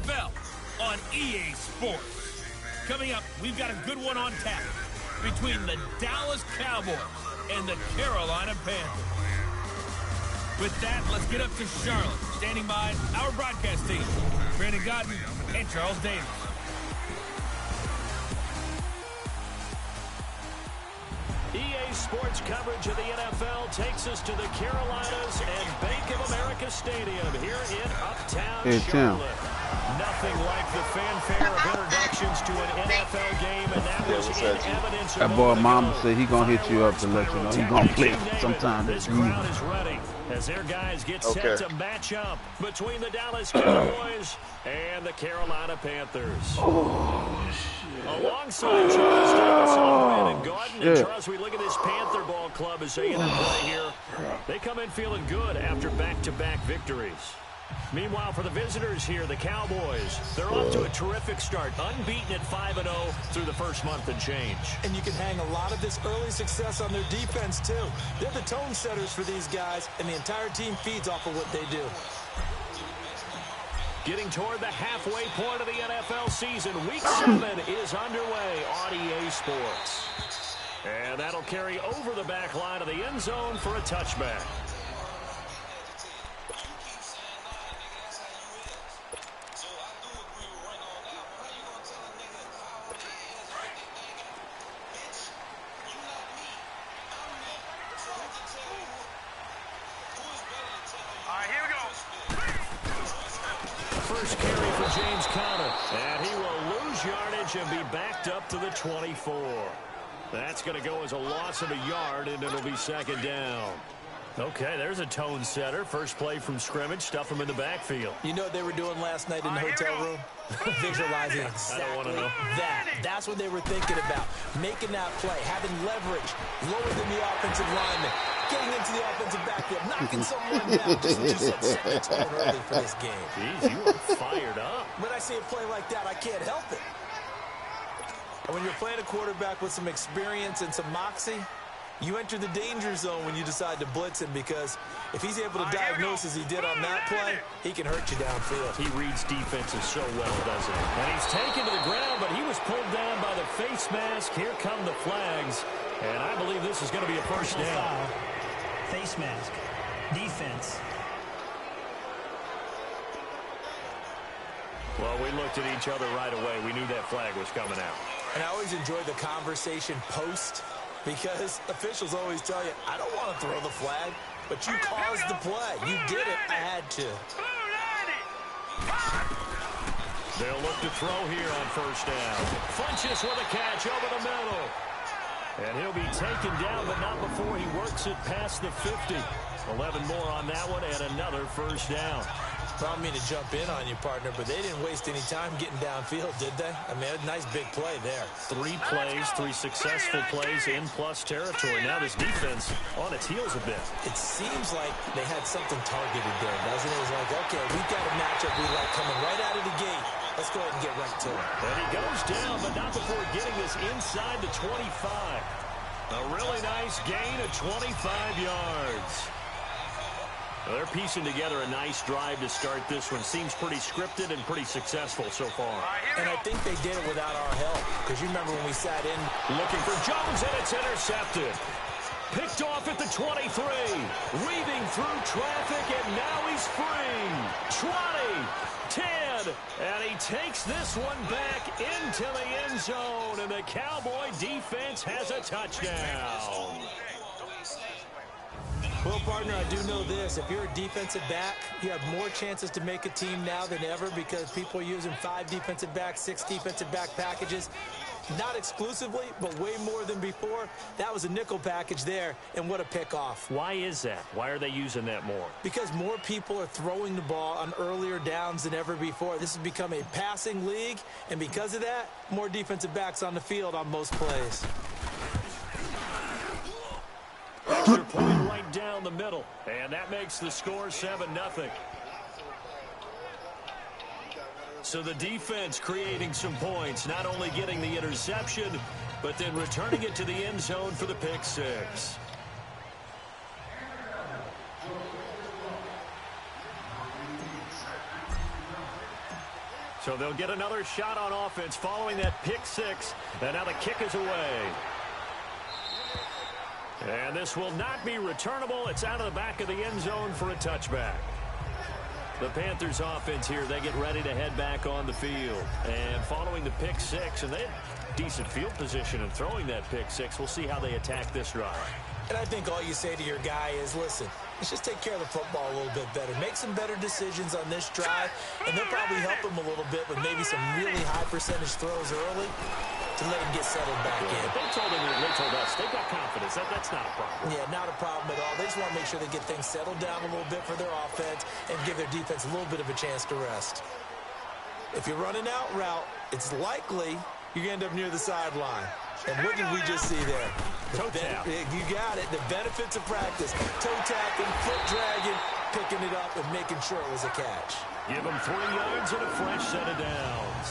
NFL on EA Sports. Coming up, we've got a good one on tap between the Dallas Cowboys and the Carolina Panthers. With that, let's get up to Charlotte. Standing by, our broadcast team, Brandon Godden and Charles Davis. EA Sports coverage of the NFL takes us to the Carolinas and Bank of America Stadium here in Uptown Charlotte. Nothing like the fanfare of introductions to an NFL game, and that was in evidence. That boy Mama said he gonna hit you up to let you know he gonna play sometime this this crowd is ready as their guys get set to match up between the Dallas Cowboys and the Carolina Panthers. Alongside Charles Davis and Brandon Godden. And Charles, we look at this Panther ball club as they interplay here. They come in feeling good after back-to-back victories. Meanwhile, for the visitors here, the Cowboys, they're off to a terrific start, unbeaten at 5-0 through the first month and change. And you can hang a lot of this early success on their defense, too. They're the tone setters for these guys, and the entire team feeds off of what they do. Getting toward the halfway point of the NFL season, Week 7 is underway on EA Sports. And that'll carry over the back line of the end zone for a touchback. First carry for James Conner, and he will lose yardage and be backed up to the 24. That's going to go as a loss of a yard, and it'll be second down. Okay, there's a tone setter. First play from scrimmage, stuff him in the backfield. You know what they were doing last night in the hotel room? Visualizing exactly that. That's what they were thinking about. Making that play, having leverage, lower than the offensive lineman, getting into the offensive backfield, knocking someone down. Just set the tone early for this game. Jeez, you are fired up. When I see a play like that, I can't help it. And when you're playing a quarterback with some experience and some moxie, you enter the danger zone when you decide to blitz him, because if he's able to diagnose as he did on that play, he can hurt you downfield. He reads defenses so well, doesn't he? And he's taken to the ground, but he was pulled down by the face mask. Here come the flags, and I believe this is going to be a first down. Face mask. Defense. Well, we looked at each other right away. We knew that flag was coming out. And I always enjoy the conversation post, because officials always tell you, I don't want to throw the flag, but you caused the play. You did it. I had to. They'll look to throw here on first down. Funches with a catch over the middle. And he'll be taken down, but not before he works it past the 50. 11 more on that one, and another first down. I don't mean to jump in on you, partner, but they didn't waste any time getting downfield, did they? I mean, a nice big play there. 3 plays, 3 successful plays in plus territory. Now this defense on its heels a bit. It seems like they had something targeted there, doesn't it? It was like, okay, we've got a matchup we like coming right out of the gate. Let's go ahead and get right to it. And he goes down, but not before getting this inside the 25. A really nice gain of 25 yards. Well, they're piecing together a nice drive to start this one. Seems pretty scripted and pretty successful so far. And I think they did it without our help, because you remember when we sat in. Looking for Jones, and it's intercepted. Picked off at the 23. Weaving through traffic, and now he's free. 20, 10, and he takes this one back into the end zone, and the Cowboy defense has a touchdown. Well, partner, I do know this. If you're a defensive back, you have more chances to make a team now than ever, because people are using 5 defensive backs, 6 defensive back packages. Not exclusively, but way more than before. That was a nickel package there, and what a pick-off. Why is that? Why are they using that more? Because more people are throwing the ball on earlier downs than ever before. This has become a passing league, and because of that, more defensive backs on the field on most plays. Extra point right down the middle, and that makes the score 7-0. So the defense creating some points, not only getting the interception, but then returning it to the end zone for the pick six. So they'll get another shot on offense following that pick six. And now the kick is away. And this will not be returnable. It's out of the back of the end zone for a touchback. The Panthers offense here, they get ready to head back on the field. And following the pick six, and they have decent field position in throwing that pick six. We'll see how they attack this drive. And I think all you say to your guy is, listen, let's just take care of the football a little bit better. Make some better decisions on this drive, and they'll probably help him a little bit with maybe some really high percentage throws early to let him get settled back in. They told us they've got confidence. That's not a problem. Yeah, not a problem at all. They just want to make sure they get things settled down a little bit for their offense and give their defense a little bit of a chance to rest. If you're running out route, it's likely you're going to end up near the sideline. And what did we just see there? Toe tap. You got it. The benefits of practice. Toe tapping, foot dragging, picking it up, and making sure it was a catch. Give them 3 yards and a fresh set of downs.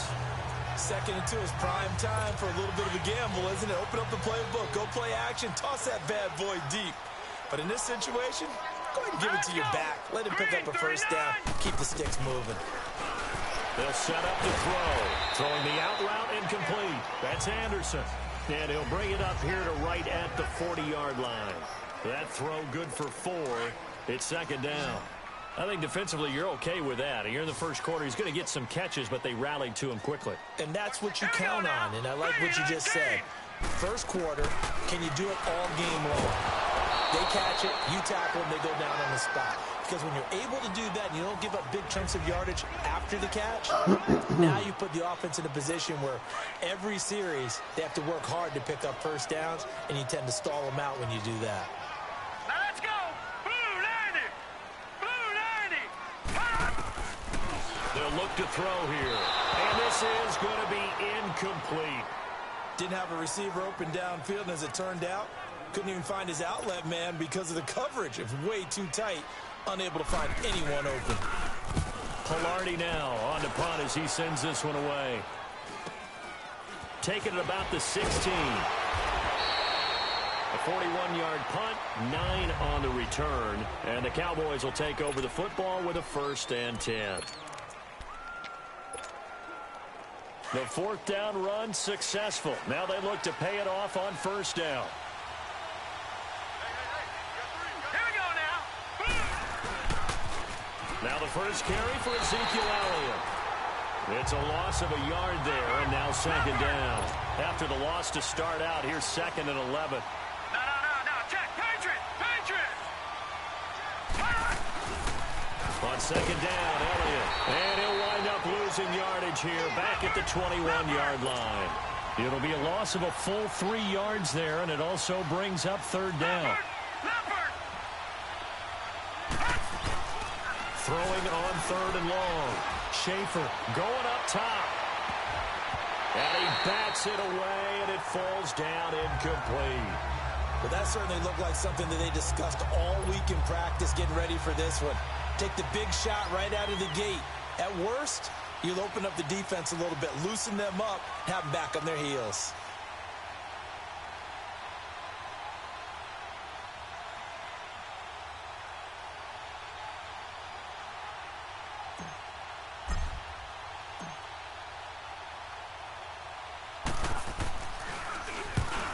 2nd and 2 is prime time for a little bit of a gamble, isn't it? Open up the playbook. Go play action. Toss that bad boy deep. But in this situation, go ahead and give it to your back. Let him pick up a first down. Keep the sticks moving. They'll set up to throw. Throwing the out route incomplete. That's Anderson. And he'll bring it up here to right at the 40-yard line. That throw good for 4. It's 2nd down. I think defensively you're okay with that. Here in the first quarter, he's going to get some catches, but they rallied to him quickly. And that's what you count on, and I like what you just said. First quarter, can you do it all game long? They catch it, you tackle them, they go down on the spot. Because when you're able to do that and you don't give up big chunks of yardage after the catch, now you put the offense in a position where every series they have to work hard to pick up first downs, and you tend to stall them out when you do that. Now let's go! Blue 90! Blue 90! They'll look to throw here. And this is going to be incomplete. Didn't have a receiver open downfield, and as it turned out, couldn't even find his outlet man because of the coverage. It was way too tight. Unable to find anyone open. Pilardi now on to punt as he sends this one away. Taking it about the 16. A 41-yard punt, 9 on the return. And the Cowboys will take over the football with a 1st and 10. The 4th down run successful. Now they look to pay it off on 1st down. Now the first carry for Ezekiel Elliott. It's a loss of a yard there, and now 2nd down. After the loss to start out, here's 2nd and 11. No. Check. Patriot! On 2nd down, Elliott. And he'll wind up losing yardage here, back at the 21-yard line. It'll be a loss of a full 3 yards there, and it also brings up 3rd down. Throwing on 3rd and long. Schaefer going up top. And he bats it away, and it falls down incomplete. Well, that certainly looked like something that they discussed all week in practice, getting ready for this one. Take the big shot right out of the gate. At worst, you'll open up the defense a little bit, loosen them up, have them back on their heels.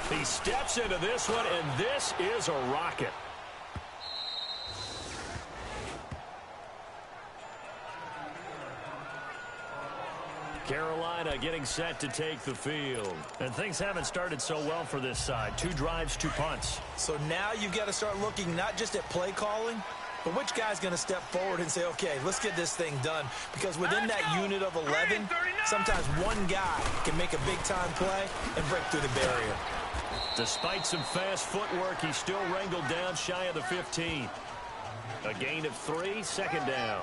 He steps into this one, and this is a rocket. Carolina getting set to take the field. And things haven't started so well for this side. 2 drives, 2 punts. So now you've got to start looking not just at play calling, but which guy's going to step forward and say, okay, let's get this thing done. Because within that unit of 11, sometimes one guy can make a big-time play and break through the barrier. Despite some fast footwork, he's still wrangled down shy of the 15. A gain of 3, 2nd down.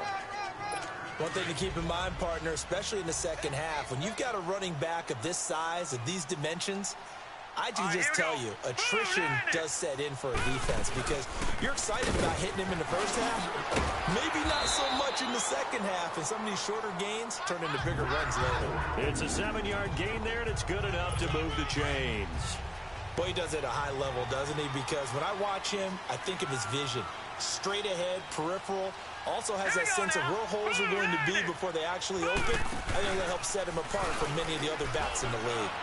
One thing to keep in mind, partner, especially in the second half, when you've got a running back of this size, of these dimensions, I can just tell you, attrition does set in for a defense because you're excited about hitting him in the first half, maybe not so much in the second half, and some of these shorter gains turn into bigger runs later. It's a 7-yard gain there, and it's good enough to move the chains. Boy, he does it at a high level, doesn't he? Because when I watch him, I think of his vision. Straight ahead, peripheral. Also has that sense of where holes are going to be before they actually open. I think that helps set him apart from many of the other backs in the league.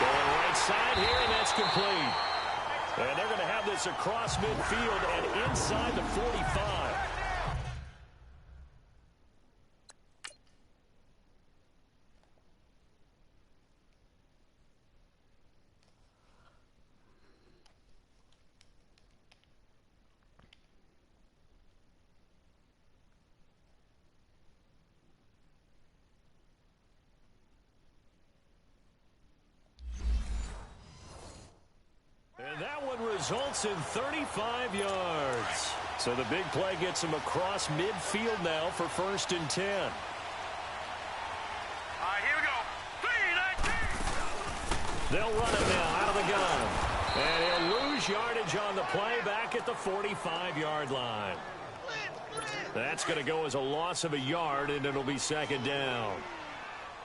Going right side here, and that's complete. And they're going to have this across midfield and inside the 45. And that one results in 35 yards. So the big play gets him across midfield now for 1st and 10. All right, here we go. 3-19. They'll run it now out of the gun. And he'll lose yardage on the play back at the 45-yard line. That's going to go as a loss of a yard, and it'll be 2nd down.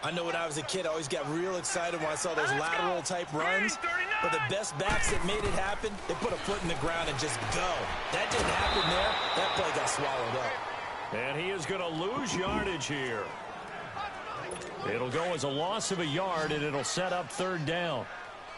I know when I was a kid, I always got real excited when I saw those lateral-type runs. But the best backs that made it happen, they put a foot in the ground and just go. That didn't happen there. That play got swallowed up. And he is going to lose yardage here. It'll go as a loss of a yard, and it'll set up 3rd down.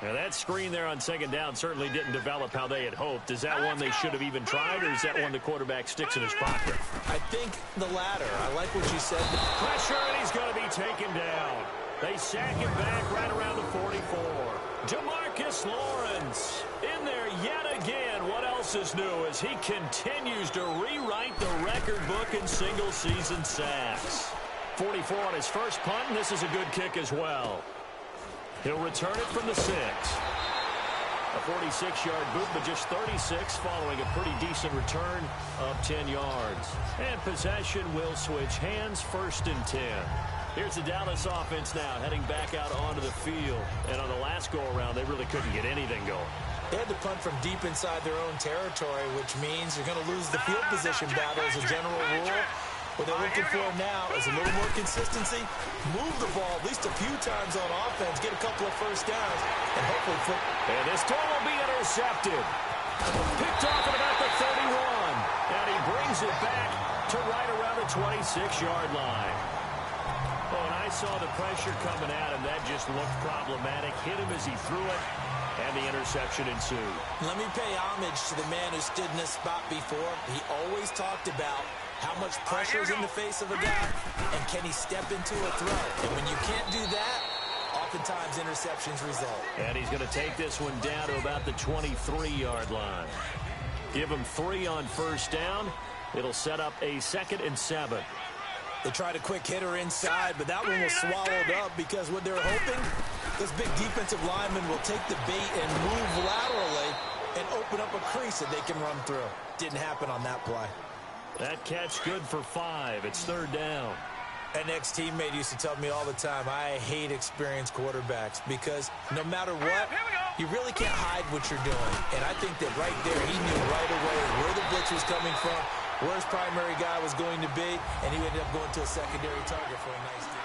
Now, that screen there on 2nd down certainly didn't develop how they had hoped. Is that one they should have even tried, or is that one the quarterback sticks in his pocket? I think the latter. I like what you said. Pressure, and he's going to be taken down. They sack him back right around the 44. Jamarcus Lawrence in there yet again. What else is new as he continues to rewrite the record book in single-season sacks. 44 on his first punt, and this is a good kick as well. He'll return it from the 6. A 46-yard boot, but just 36 following a pretty decent return of 10 yards. And possession will switch hands, 1st and 10. Here's the Dallas offense now heading back out onto the field. And on the last go-around, they really couldn't get anything going. They had to punt from deep inside their own territory, which means you're going to lose the field position battle as a general rule. What they're looking for now is a little more consistency, move the ball at least a few times on offense, get a couple of first downs, and hopefully flip. And this throw will be intercepted. Picked off at about the 31. And he brings it back to right around the 26-yard line. Oh, and I saw the pressure coming at him. That just looked problematic. Hit him as he threw it, and the interception ensued. Let me pay homage to the man who stood in this spot before. He always talked about how much pressure is in the face of a guy, and can he step into a throw? And when you can't do that, oftentimes interceptions result. And he's going to take this one down to about the 23-yard line. Give him 3 on 1st down. It'll set up a 2nd and 7. They tried a quick hitter inside, but that one was swallowed up because what they're hoping, this big defensive lineman will take the bait and move laterally and open up a crease that they can run through. Didn't happen on that play. That catch good for 5. It's 3rd down. An ex-teammate used to tell me all the time, I hate experienced quarterbacks because no matter what, you really can't hide what you're doing. And I think that right there, he knew right away where the blitz was coming from, where his primary guy was going to be, and he ended up going to a secondary target for a nice deal.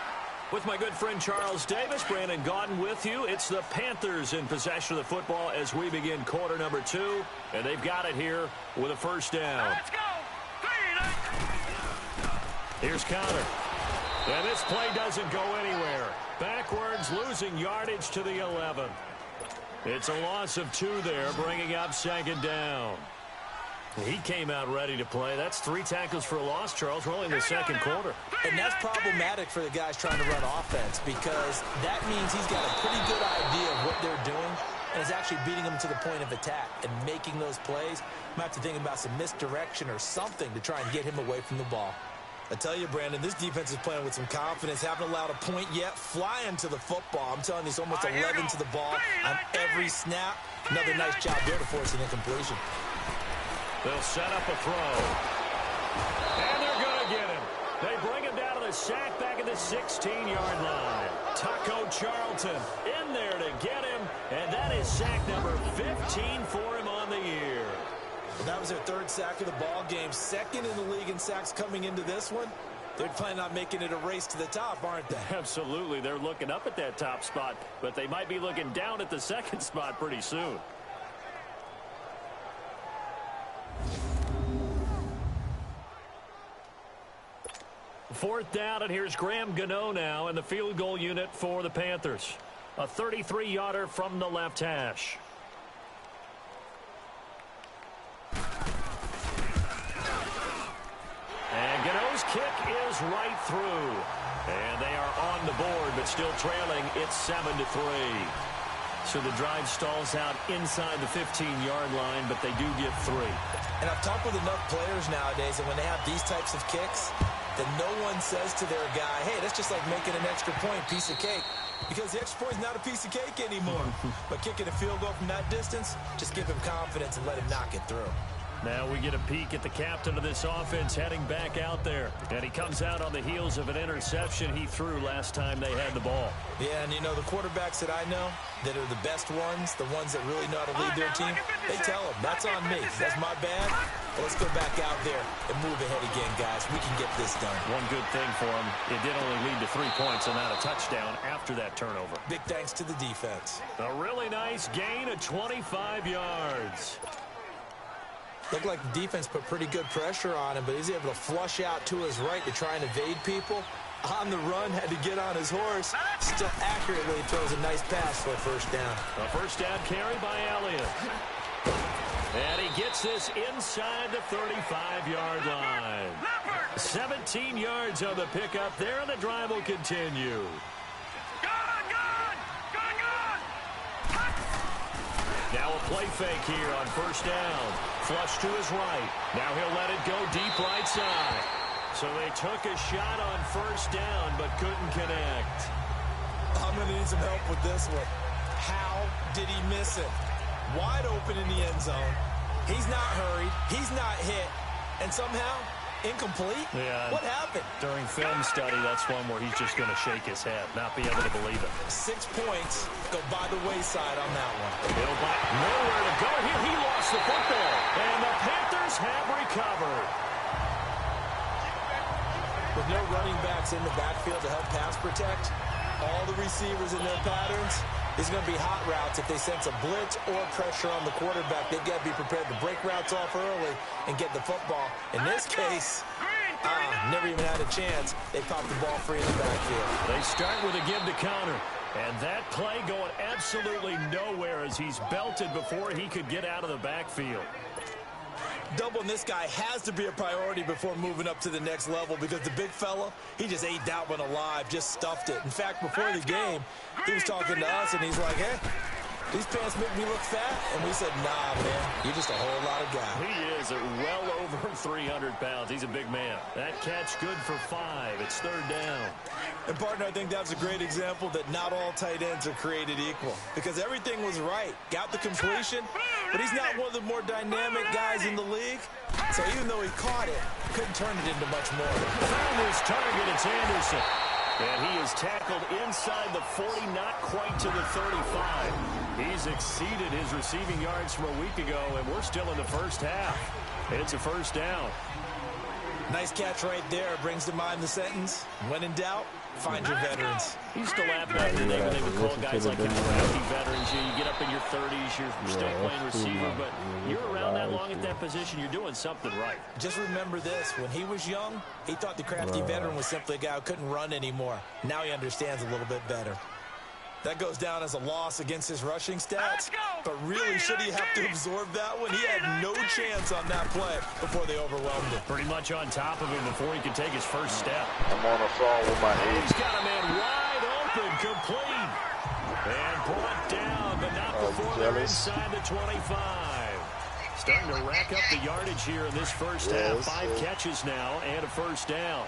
With my good friend Charles Davis, Brandon Gaudin with you. It's the Panthers in possession of the football as we begin quarter number 2, and they've got it here with a 1st down. Let's go. Here's counter. And this play doesn't go anywhere. Backwards, losing yardage to the 11. It's a loss of 2 there, bringing up 2nd down. He came out ready to play. That's 3 tackles for a loss, Charles. We're only in the 2nd quarter. And that's problematic for the guys trying to run offense because that means he's got a pretty good idea of what they're doing and is actually beating them to the point of attack and making those plays. Might have to think about some misdirection or something to try and get him away from the ball. I tell you, Brandon, this defense is playing with some confidence. Haven't allowed a point yet. Flying to the football. I'm telling you, it's almost 11 to the ball on every snap. Another nice job there to force an incompletion. They'll set up a throw. And they're going to get him. They bring him down to the sack back at the 16-yard line. Taco Charlton in there to get him. And that is sack number 15 for him on the year. Well, that was their 3rd sack of the ball game. 2nd in the league in sacks coming into this one. They're planning on making it a race to the top, aren't they? Absolutely. They're looking up at that top spot, but they might be looking down at the second spot pretty soon. Fourth down, and here's Graham Gano now in the field goal unit for the Panthers. A 33-yarder from the left hash. And Gano's kick is right through. And they are on the board, but still trailing. It's 7-3. So the drive stalls out inside the 15-yard line, but they do get 3. And I've talked with enough players nowadays, and when they have these types of kicks, that no one says to their guy, hey, that's just like making an extra point, piece of cake. Because the extra point is not a piece of cake anymore. But kicking a field goal from that distance, just give him confidence and let him knock it through. Now we get a peek at the captain of this offense heading back out there. And he comes out on the heels of an interception he threw last time they had the ball. Yeah, and you know, the quarterbacks that I know that are the best ones, the ones that really know how to lead their team, they tell them, that's on me. That's my bad. Well, let's go back out there and move ahead again, guys. We can get this done. One good thing for him, it did only lead to 3 points and not a touchdown after that turnover. Big thanks to the defense. A really nice gain of 25 yards. Looked like the defense put pretty good pressure on him, but he's able to flush out to his right to try and evade people. On the run, had to get on his horse. Still accurately throws a nice pass for a first down. A first down carry by Elliott. And he gets this inside the 35-yard line. 17 yards on the pickup there, and the drive will continue. Now a play fake here on first down. Flush to his right. Now he'll let it go deep right side. So they took a shot on first down, but couldn't connect. I'm going to need some help with this one. How did he miss it? Wide open in the end zone. He's not hurried. He's not hit. And somehow, incomplete? Yeah. What happened? During film study, that's one where he's just going to shake his head, not be able to believe it. 6 points go by the wayside on that one. Nowhere to go here. He lost the football. And the Panthers have recovered. With no running backs in the backfield to help pass protect, all the receivers in their patterns, there's going to be hot routes if they sense a blitz or pressure on the quarterback. They've got to be prepared to break routes off early and get the football. In this case, never even had a chance. They popped the ball free in the backfield. They start with a give to counter. And that play going absolutely nowhere as he's belted before he could get out of the backfield. Doubling this guy has to be a priority before moving up to the next level because the big fella, he just ate that one alive, just stuffed it. In fact, before the game, he was talking to us, and he's like, hey, these pants make me look fat. And we said, nah, man, you're just a whole lot of guy. He is well over 300 pounds. He's a big man. That catch good for 5. It's third down. And, partner, I think that's a great example that not all tight ends are created equal because everything was right. Got the completion, but he's not one of the more dynamic guys in the league. So even though he caught it, couldn't turn it into much more. Found his target, it's Anderson. And he is tackled inside the 40, not quite to the 35. He's exceeded his receiving yards from a week ago, and we're still in the first half. It's a first down. Nice catch right there. Brings to mind the sentence, when in doubt, find your veterans. He used to laugh back in the day when they would call guys like him crafty veterans. You get up in your 30s, you're still playing receiver, but you're around that long at that position, you're doing something right. Just remember this. When he was young, he thought the crafty veteran was simply a guy who couldn't run anymore. Now he understands a little bit better. That goes down as a loss against his rushing stats. But really, should he have to absorb that one? He had no chance on that play before they overwhelmed him. Pretty much on top of him before he could take his first step. I'm on the phone with my age. He's got a man wide open, complete. And brought down, but not before they're inside the 25. Starting to rack up the yardage here in this first half. 5 catches now and a first down.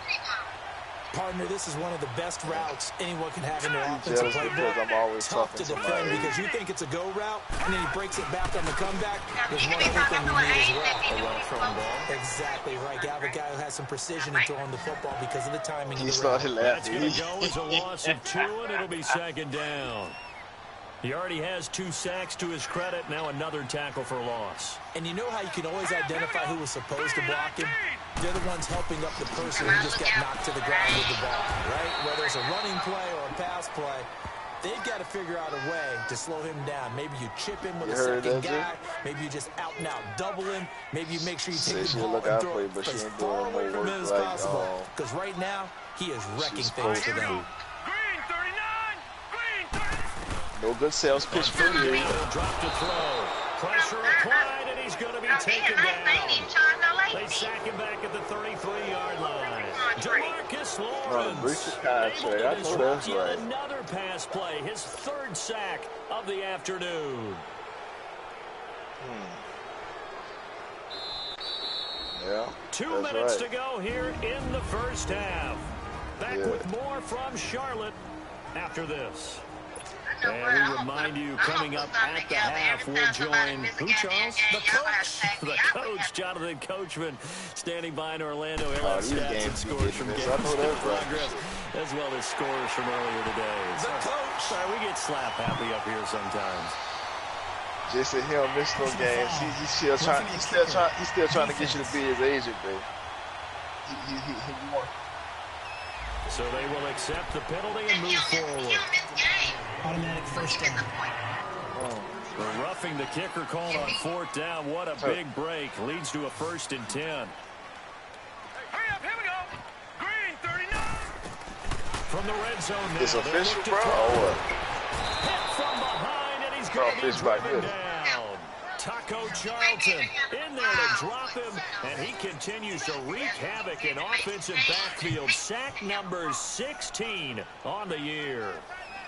Partner, this is one of the best routes anyone can have in their offensive playbook. Tough to defend because you think it's a go route, and then he breaks it back on the comeback. There's one other thing you need as well. A well-thrown ball. Exactly right. You have a guy who has some precision in throwing the football because of the timing of the route. That's going to go as a loss of 2, and it'll be second down. He already has 2 sacks to his credit. Now another tackle for loss. And you know how you can always identify who was supposed to block him? They're the ones helping up the person who just got knocked to the ground with the ball, right? Whether it's a running play or a pass play, they've got to figure out a way to slow him down. Maybe you chip him with a second guy. Maybe you just out-and-out double him. Maybe you make sure you take the ball and throw it as far away from him as possible. Because right now, he is wrecking things for them. Green 39. Green 30. No good sales pitch for you. He'll drop to throw. Pressure applied, and he's going to be taken down. They sack him back at the 33-yard line. DeMarcus Lawrence able to disrupt yet another pass play. His 3rd sack of the afternoon. Yeah. 2 minutes to go here in the first half. Back with more from Charlotte after this. And we remind you, coming up at the half, we'll join who, Charles? The coach. The coach, Jonathan Coachman, standing by in Orlando. He'll have stats and scores from games in progress, as well as scores from earlier today. The coach. Sorry, we get slap happy up here sometimes. Jason Hill missed those games. He's still trying to get you to be his agent, baby. He won. So they will accept the penalty and move forward. Automatic first down. The roughing the kicker called on 4th down. What a big break. Leads to a 1st and 10. Hurry up, here we go. Green 39. From the red zone now. It's official, bro, or what? Hit from behind, and he's going to be driven down. Taco Charlton in there to drop him, and he continues to wreak havoc in offensive backfield. Sack number 16 on the year.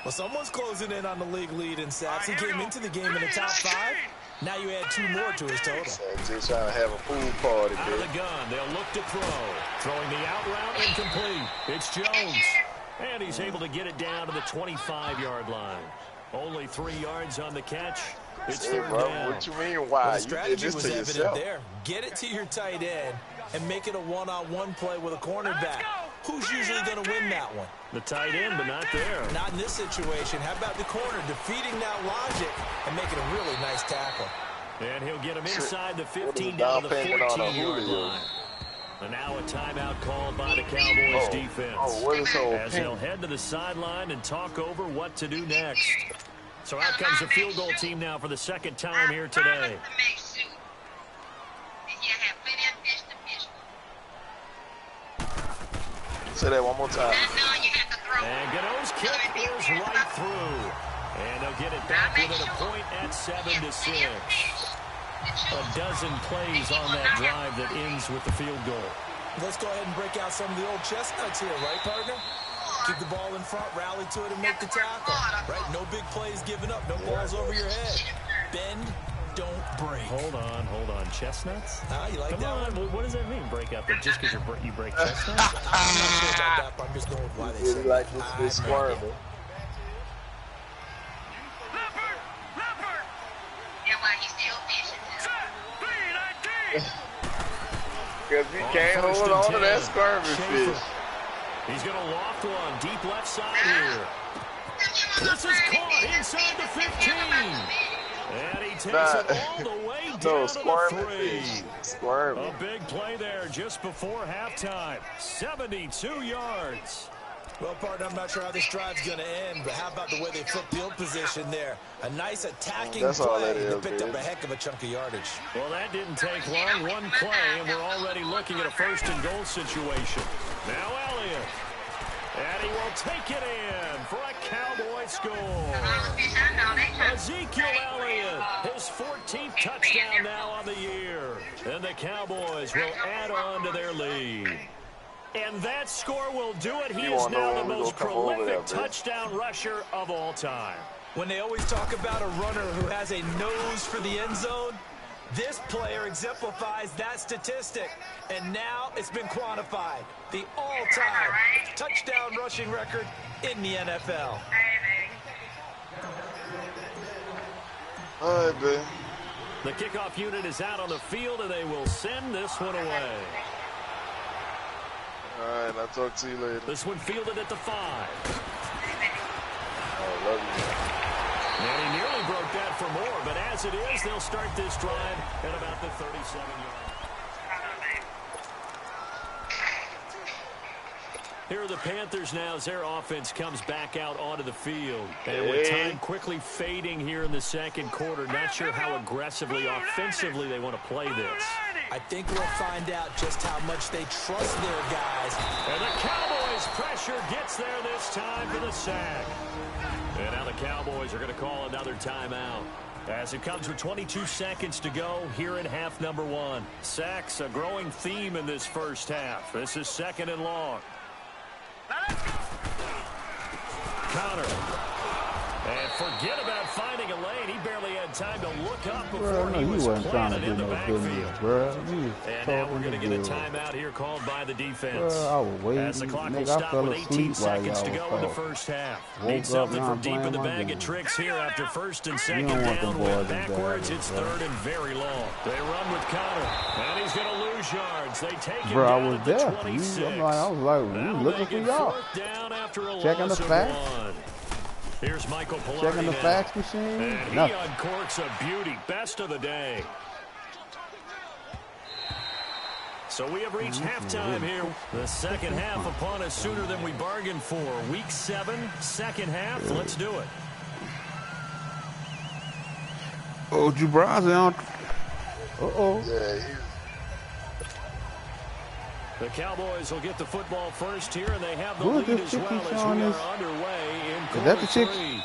Well, someone's closing in on the league lead in sacks. He came into the game in the top 5. Now you add 2 more to his total. Just trying to have a pool party, Out of the gun, they'll look to throw. Throwing the out route incomplete. It's Jones. And he's able to get it down to the 25-yard line. Only 3 yards on the catch. It's 3rd down. What you mean, why? Well, the you strategy did this was to evident yourself. there. Get it to your tight end and make it a one-on-one play with a cornerback. Who's usually going to win that one? The tight end, but not there. Not in this situation. How about the corner defeating that logic and making a really nice tackle? And he'll get him inside the 15 down to the 14-yard line. And now a timeout called by the Cowboys defense. As they'll head to the sideline and talk over what to do next. So out comes the field goal team now for the 2nd time here today. Say that one more time. And Gano's kick is right through. And they'll get it back within a point at 7-6. A dozen plays on that drive that ends with the field goal. Let's go ahead and break out some of the old chestnuts here, right, partner? Keep the ball in front, rally to it, and make the tackle. Right? No big plays given up, no balls over your head. Bend, don't break. Hold on. Chestnuts? You like that one? What does that mean, break out? Just because you break chestnuts? I'm not sure about that, but I'm just going with why they say Really like this squirming. Leopard. Yeah, why he's still fishing. Set. Green ID. Because he can't hold on to that skirmish fish. He's going to loft one deep left side here. This is caught inside the 15. And he takes it all the way down to the 3. Squirming. A big play there just before halftime. 72 yards. Well, partner, I'm not sure how this drive's going to end, but how about the way they flipped field position there? A nice attacking play that picked up a heck of a chunk of yardage. Well, that didn't take long. One play, and we're already looking at a 1st and goal situation. Now Elliott. And he will take it in for a Cowboy score. Ezekiel Elliott, his 14th touchdown now on the year. And the Cowboys will add on to their lead. And that score will do it. He is now the most prolific touchdown rusher of all time. When they always talk about a runner who has a nose for the end zone, this player exemplifies that statistic. And now it's been quantified. The all-time touchdown rushing record in the NFL. All right, baby. The kickoff unit is out on the field, and they will send this one away. All right, I'll talk to you later. This one fielded at the 5. I love you, man. And he nearly broke that for more, but as it is, they'll start this drive at about the 37-yard. Here are the Panthers now as their offense comes back out onto the field. And with time quickly fading here in the second quarter, not sure how aggressively, offensively they want to play this. I think we'll find out just how much they trust their guys. And the Cowboys' pressure gets there this time for the sack. And now the Cowboys are going to call another timeout. As it comes with 22 seconds to go here in half number one. Sacks, a growing theme in this first half. This is 2nd and long. Connor. And forget about finding a lane. He barely had time to look up before he was planted in the backfield. And now we're going to get a timeout here called by the defense. As the clock will stop with 18 seconds to go in the first half. Need something from deep in the bag of tricks here after 1st and 2nd down. Went backwards. It's 3rd and very long. They run with Connor. And he's going to lose yards. They take him down at the 26. I was like, looking for y'all. Checking the facts. Here's Michael Polardi. Checking the fax machine. And he uncorks a beauty. Best of the day. So we have reached halftime here. The second half upon us sooner than we bargained for. Week 7, second half. Let's do it. Oh, Jubrazi on. Uh-oh. The Cowboys will get the football first here, and they have the lead as well as we are underway in quarter 3.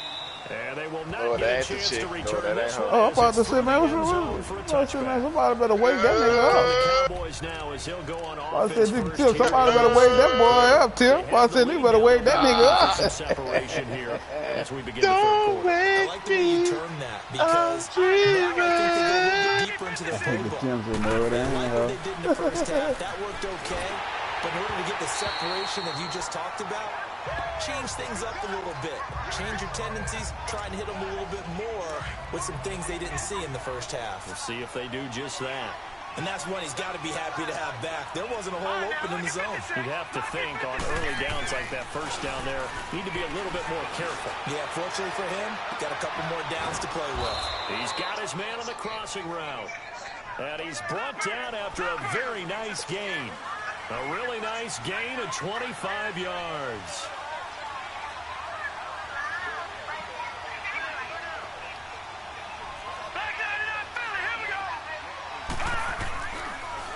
And they will not get a chance to return this one. Oh, I'm about to say, man, somebody better wake that nigga up. The Cowboys now as he'll go on offense first. Somebody better wake that boy up, Tim. I said, he better wake that nigga up. Some separation here as we begin the third quarter. I like the way you term that because now I think they go a little bit deeper into their playbook. I like what they did in the first half. That worked okay. But in order to get the separation that you just talked about, change things up a little bit. Change your tendencies, try and hit them a little bit more with some things they didn't see in the first half. We'll see if they do just that. And that's one he's got to be happy to have back. There wasn't a hole open in the zone. You'd have to think on early downs like that first down there, need to be a little bit more careful. Yeah, fortunately for him, got a couple more downs to play with. He's got his man on the crossing route. And he's brought down after a very nice gain. A really nice gain of 25 yards.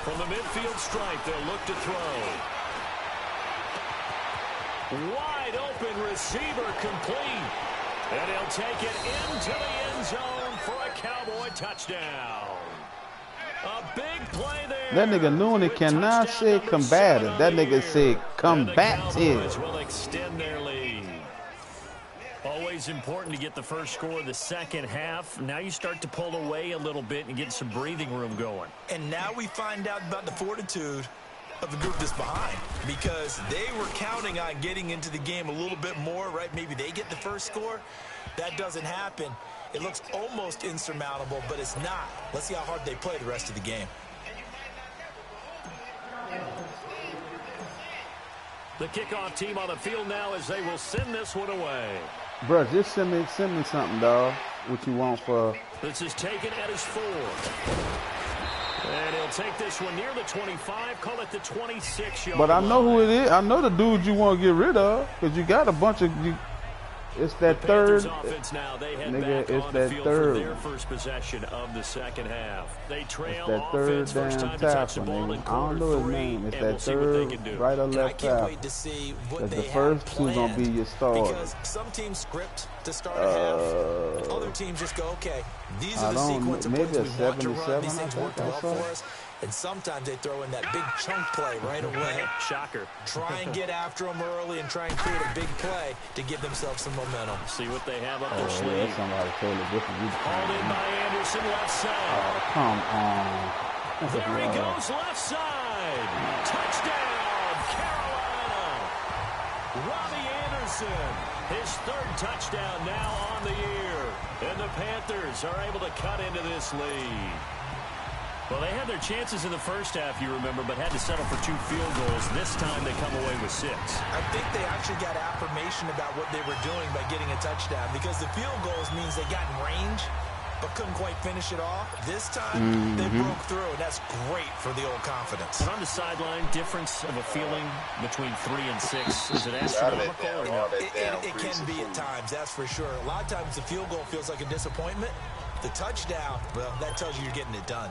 From the midfield stripe, they'll look to throw. Wide open receiver complete. And he'll take it into the end zone for a Cowboy touchdown. A big play there. That nigga Nooney cannot say combative. That nigga say combative. Will extend their lead. Always important to get the first score of the second half. Now you start to pull away a little bit and get some breathing room going. And now we find out about the fortitude of the group that's behind, because they were counting on getting into the game a little bit more, right? Maybe they get the first score. That doesn't happen. It looks almost insurmountable, but it's not. Let's see how hard they play the rest of the game. The kickoff team on the field now as they will send this one away. Bro, just send me something, dog. What you want for? This is taken at his 4. And he'll take this one near the 25, call it the 26-yard But I know line. who it is. I know the dude you want to get rid of, because you got a bunch of you. It's that third. Now, they head Nigga, back it's on that the field third. For their first possession of the second half. They trail It's that third offense first damn time to touch the tackle, ball nigga. in I don't know his quarter 3, name. It's and that we'll see what they third, can do. right or And I left can't tackle. wait to see what That's they the have first two planned, gonna be your starter. because some teams script to start a half. Other teams just go, okay, these are the sequence of maybe plays we a want to run. 77, These things I work think well I saw. for us. And sometimes they throw in that big chunk play right away. Shocker. Try and get after them early and try and create a big play to give themselves some momentum. See what they have up Oh, their yeah, sleeve. that's somebody totally different. Hauled in by Anderson, left side. Oh, come on. There he goes, left side. Touchdown, Carolina. Robbie Anderson, his 3rd touchdown now on the year. And the Panthers are able to cut into this lead. Well, they had their chances in the first half, you remember, but had to settle for 2 field goals. This time they come away with 6. I think they actually got affirmation about what they were doing by getting a touchdown, because the field goals means they got in range but couldn't quite finish it off. This time, they broke through, and that's great for the old confidence. And on the sideline, difference of a feeling between 3 and 6. Is it astronomical or no? It can be at times, that's for sure. A lot of times the field goal feels like a disappointment. The touchdown, well, that tells you you're getting it done.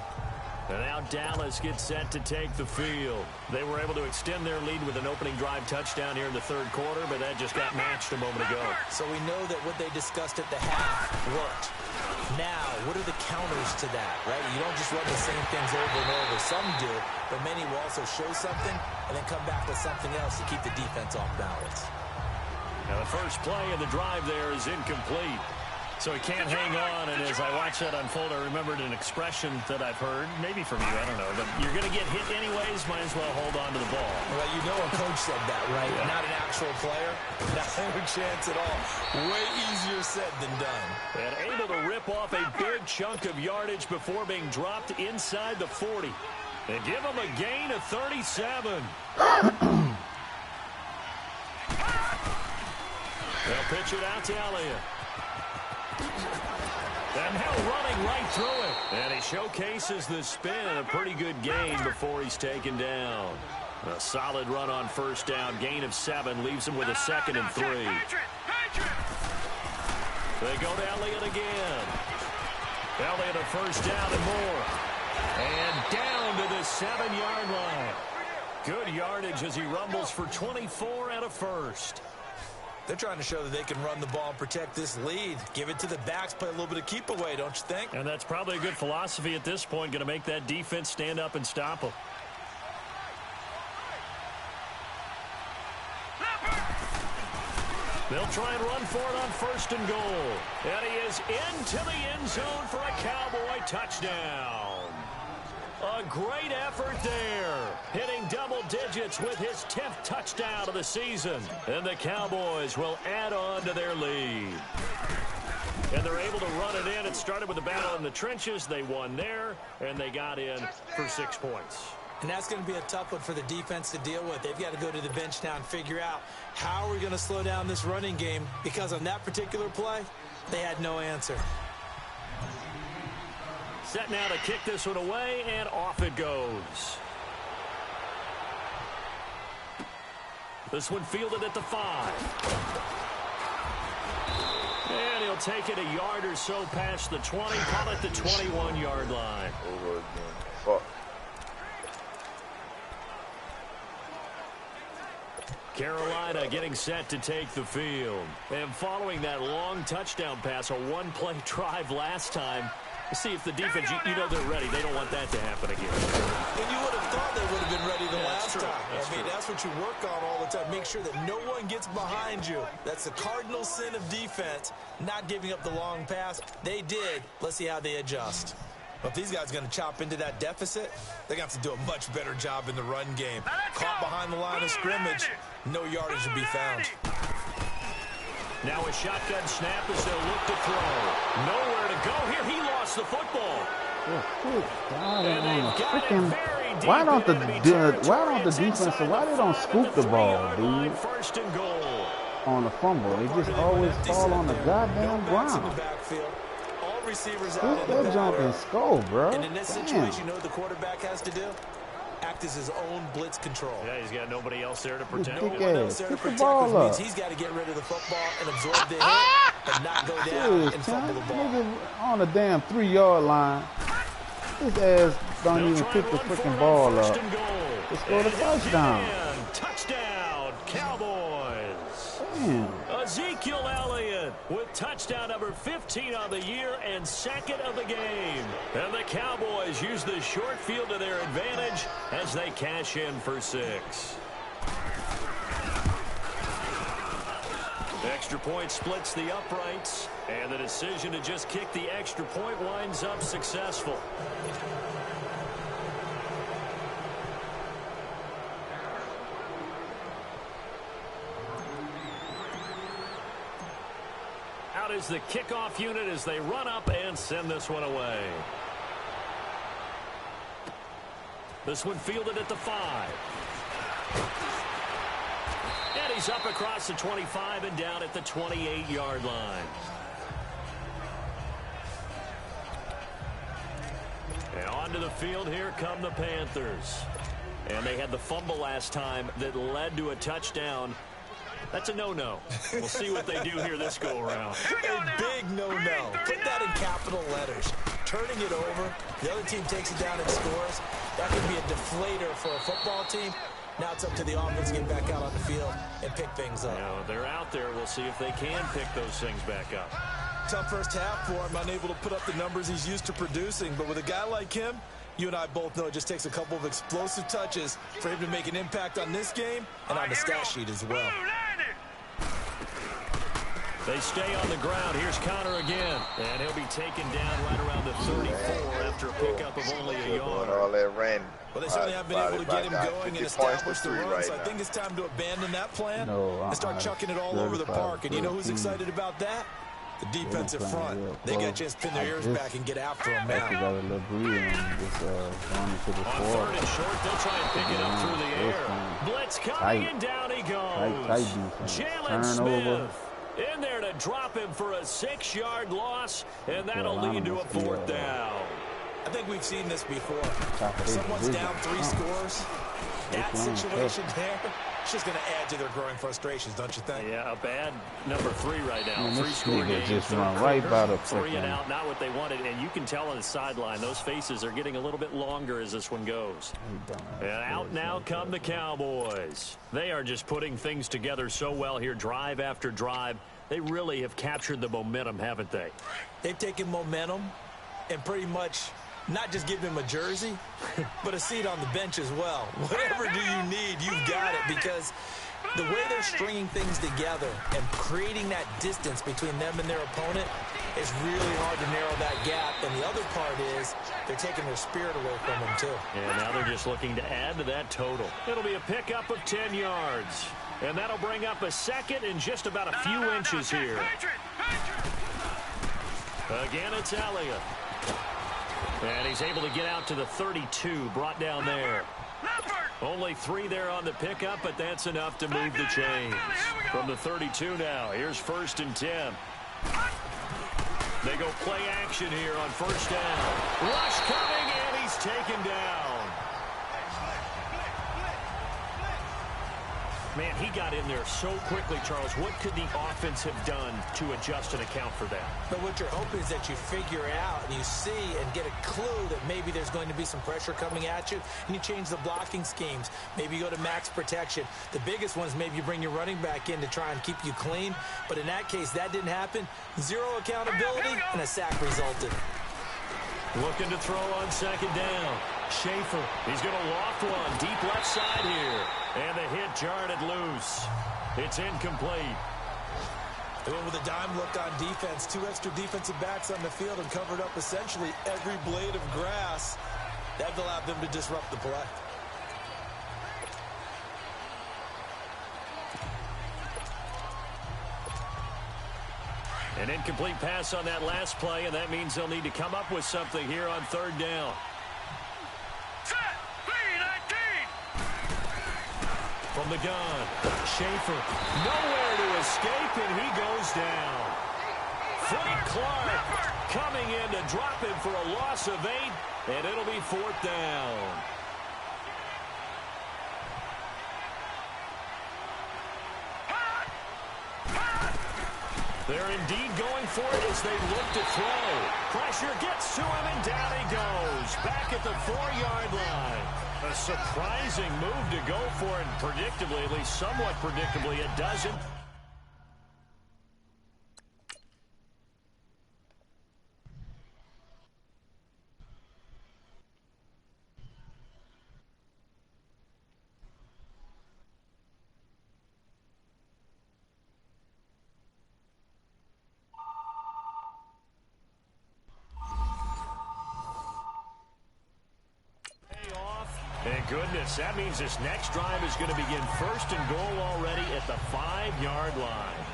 And now Dallas gets set to take the field. They were able to extend their lead with an opening drive touchdown here in the third quarter, but that just got matched a moment ago. So we know that what they discussed at the half worked. Now, what are the counters to that, right? You don't just run the same things over and over. Some do, but many will also show something and then come back with something else to keep the defense off balance. Now the first play of the drive there is incomplete. So he can't hang on, and as I watch that unfold, I remembered an expression that I've heard, maybe from you, I don't know, but you're going to get hit anyways, might as well hold on to the ball. Well, you know a coach said that, right? Yeah. Not an actual player. Not a chance at all. Way easier said than done. And able to rip off a big chunk of yardage before being dropped inside the 40. And give him a gain of 37. They'll pitch it out to Elliott. And now running right through it. And he showcases the spin. A pretty good gain before he's taken down. A solid run on first down. Gain of 7. Leaves him with a 2nd and 3. They go to Elliott again. Elliott a first down and more. And down to the 7-yard line. Good yardage as he rumbles for 24 and a first. They're trying to show that they can run the ball and protect this lead. Give it to the backs, play a little bit of keep away, don't you think? And that's probably a good philosophy at this point, going to make that defense stand up and stop them. They'll try and run for it on 1st and goal. And he is into the end zone for a Cowboy touchdown. A great effort there, hitting double digits with his 10th touchdown of the season. And the Cowboys will add on to their lead. And they're able to run it in. It started with a battle in the trenches. They won there, and they got in for 6 points. And that's going to be a tough one for the defense to deal with. They've got to go to the bench now and figure out how are we going to slow down this running game, because on that particular play, they had no answer. Set now to kick this one away, and off it goes. This one fielded at the 5. And he'll take it a yard or so past the 20, call it the 21-yard line. Over again. Fuck. Carolina getting set to take the field. And following that long touchdown pass, a one-play drive last time, see if the defense, you know they're ready. They don't want that to happen again. And you would have thought they would have been ready the last time. I mean, that's what you work on all the time. Make sure that no one gets behind you. That's the cardinal sin of defense, not giving up the long pass. They did. Let's see how they adjust. But if these guys are going to chop into that deficit, they're going to have to do a much better job in the run game. Caught behind the line of scrimmage, no yardage to be found. Now a shotgun snap as they'll look to throw. Nowhere to go here. He lost the football. Why don't the defense, why they don't scoop the ball, dude? 1st and goal. On the fumble, they just always fall on the goddamn ground. Receivers Scoop out that jump and score, bro. And in this situation, you know what the quarterback has to do? Act as his own blitz control. Yeah, he's got nobody else there to protect him. Pick the ball up. He's got to get rid of the football and absorb the hit and not go down and fumble the ball. Nigga on the damn 3-yard line. His ass don't even pick the freaking ball up. Let's go to touchdown. Touchdown, Cowboys. Damn. Ezekiel Elliott with touchdown number 15 of the year and 2nd of the game. And the Cowboys use the short field to their advantage as they cash in for 6. Extra point splits the uprights, and the decision to just kick the extra point winds up successful. Out is the kickoff unit as they run up and send this one away. This one fielded at the 5. And he's up across the 25 and down at the 28-yard line. And onto the field, here come the Panthers. And they had the fumble last time that led to a touchdown. That's a no-no. We'll see what they do here this go-around. A big no-no. Put that in capital letters. Turning it over, the other team takes it down and scores. That could be a deflator for a football team. Now it's up to the offense to get back out on the field and pick things up. Now, they're out there. We'll see if they can pick those things back up. Tough first half for him, unable to put up the numbers he's used to producing. But with a guy like him, you and I both know it just takes a couple of explosive touches for him to make an impact on this game and on the stat sheet as well. They stay on the ground. Here's Connor again. And he'll be taken down right around the 34 after a pickup of only a yard. All that rain. Well, they certainly have been able to get him going and establish the run, so I think it's time to abandon that plan and start chucking it all over the park. And you know who's excited about that? The defensive front. They got a chance to pin their ears back and get after him now. Got a little breathing and just going into the On third and short, they'll try and pick it up through the air. Blitz coming, and down he goes. Jalen Smith in there to drop him for a 6-yard loss, and that'll lead to a 4th down. I think we've seen this before. Someone's down 3 scores. That situation there, it's just going to add to their growing frustrations, don't you think? Yeah, a bad number 3 right now. 3-score game. Just run right by the 3 and out, not what they wanted. And you can tell on the sideline, those faces are getting a little bit longer as this one goes. And out now come the Cowboys. They are just putting things together so well here, drive after drive. They really have captured the momentum, haven't they? They've taken momentum and pretty much not just give him a jersey, but a seat on the bench as well. Whatever do you need, you've got it, because the way they're stringing things together and creating that distance between them and their opponent is really hard to narrow that gap. And the other part is they're taking their spirit away from them, too. And now they're just looking to add to that total. It'll be a pickup of 10 yards. And that'll bring up a 2nd and just about a few inches here. Again, it's Elliott. And he's able to get out to the 32, brought down there. Only 3 there on the pickup, but that's enough to move the chains. From the 32 now, here's 1st and 10. They go play action here on 1st down. Rush coming, and he's taken down. Man, he got in there so quickly, Charles. What could the offense have done to adjust and account for that? But what you're hoping is that you figure out and you see and get a clue that maybe there's going to be some pressure coming at you, and you change the blocking schemes. Maybe you go to max protection. The biggest one is maybe you bring your running back in to try and keep you clean. But in that case, that didn't happen. 0 accountability, and a sack resulted. Looking to throw on 2nd down. Schaefer, he's going to loft one deep left side here. And the hit jarred it loose. It's incomplete. They went with a dime look on defense. 2 extra defensive backs on the field and covered up essentially every blade of grass. That allowed them to disrupt the play. An incomplete pass on that last play, and that means they'll need to come up with something here on 3rd down. From the gun, Schaefer, nowhere to escape, and he goes down. Frank Clark coming in to drop him for a loss of 8, and it'll be 4th down. They're indeed going for it as they look to throw. Pressure gets to him, and down he goes. Back at the 4-yard line. A surprising move to go for, and predictably, at least somewhat predictably, it doesn't. Thank goodness. That means this next drive is going to begin 1st and goal already at the 5-yard line.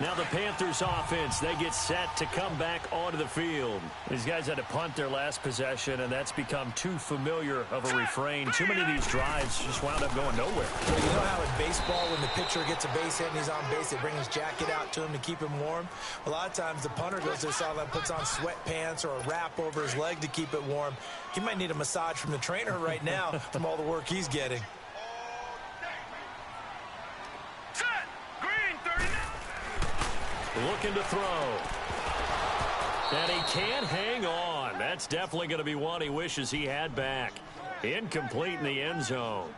Now the Panthers offense, they get set to come back onto the field. These guys had to punt their last possession, and that's become too familiar of a refrain. Too many of these drives just wound up going nowhere. Well, you know how in baseball, when the pitcher gets a base hit and he's on base, they bring his jacket out to him to keep him warm? A lot of times the punter goes to the sideline, puts on sweatpants or a wrap over his leg to keep it warm. He might need a massage from the trainer right now from all the work he's getting. Looking to throw. And he can't hang on. That's definitely going to be one he wishes he had back. Incomplete in the end zone.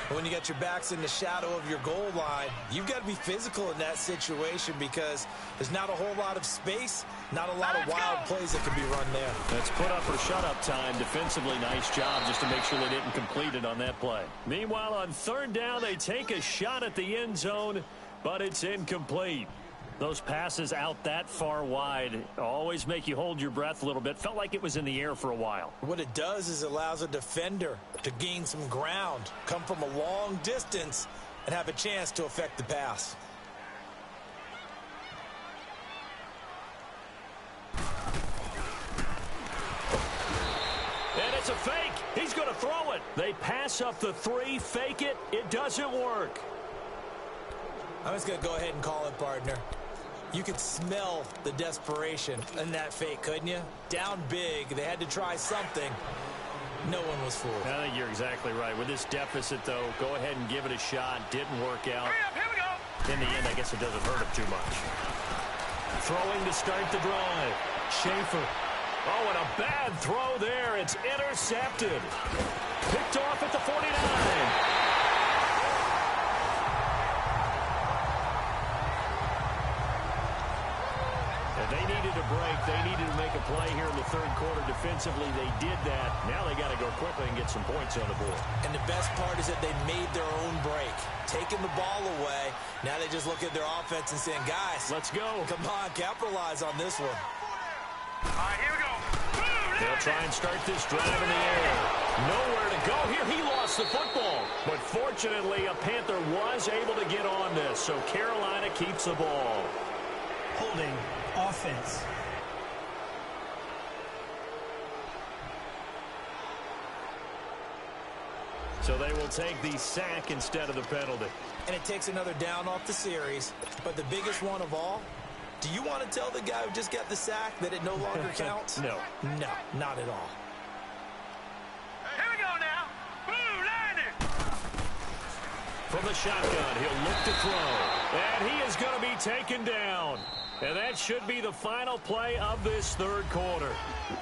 When you got your backs in the shadow of your goal line, you've got to be physical in that situation because there's not a whole lot of space, not a lot of wild plays that can be run there. That's put up or shut up time. Defensively, nice job just to make sure they didn't complete it on that play. Meanwhile, on third down, they take a shot at the end zone, but it's incomplete. Those passes out that far wide always make you hold your breath a little bit. Felt like it was in the air for a while. What it does is it allows a defender to gain some ground, come from a long distance, and have a chance to affect the pass. And it's a fake. He's going to throw it. They pass up the 3, fake it. It doesn't work. I'm just going to go ahead and call it, partner. You could smell the desperation in that fake, couldn't you? Down big. They had to try something. No one was fooled. I think you're exactly right. With this deficit, though, go ahead and give it a shot. Didn't work out. Hurry up, here we go. In the end, I guess it doesn't hurt him too much. Throwing to start the drive. Schaefer. Oh, and a bad throw there. It's intercepted. Picked off at the 49. They needed a break. They needed to make a play here in the third quarter. Defensively, they did that. Now they got to go quickly and get some points on the board. And the best part is that they made their own break. Taking the ball away. Now they just look at their offense and saying, guys, let's go. Come on, capitalize on this one. All right, here we go. They'll try and start this drive in the air. Nowhere to go here. He lost the football. But fortunately, a Panther was able to get on this. So Carolina keeps the ball. Holding. Offense. So they will take the sack instead of the penalty. And it takes another down off the series. But the biggest one of all, do you want to tell the guy who just got the sack that it no longer counts? No. No, not at all. Here we go now. Blue landing. From the shotgun, he'll look to throw. And he is going to be taken down. And that should be the final play of this third quarter.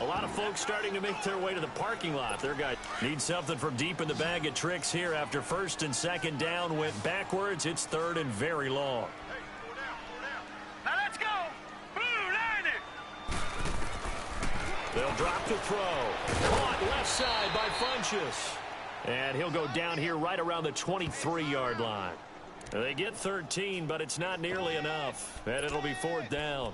A lot of folks starting to make their way to the parking lot. Their guy needs something from deep in the bag of tricks here after first and second down went backwards. It's third and very long. Now let's go. Blue landing. They'll drop to throw. Caught left side by Funchess. And he'll go down here right around the 23-yard line. They get 13, but it's not nearly enough. And it'll be fourth down.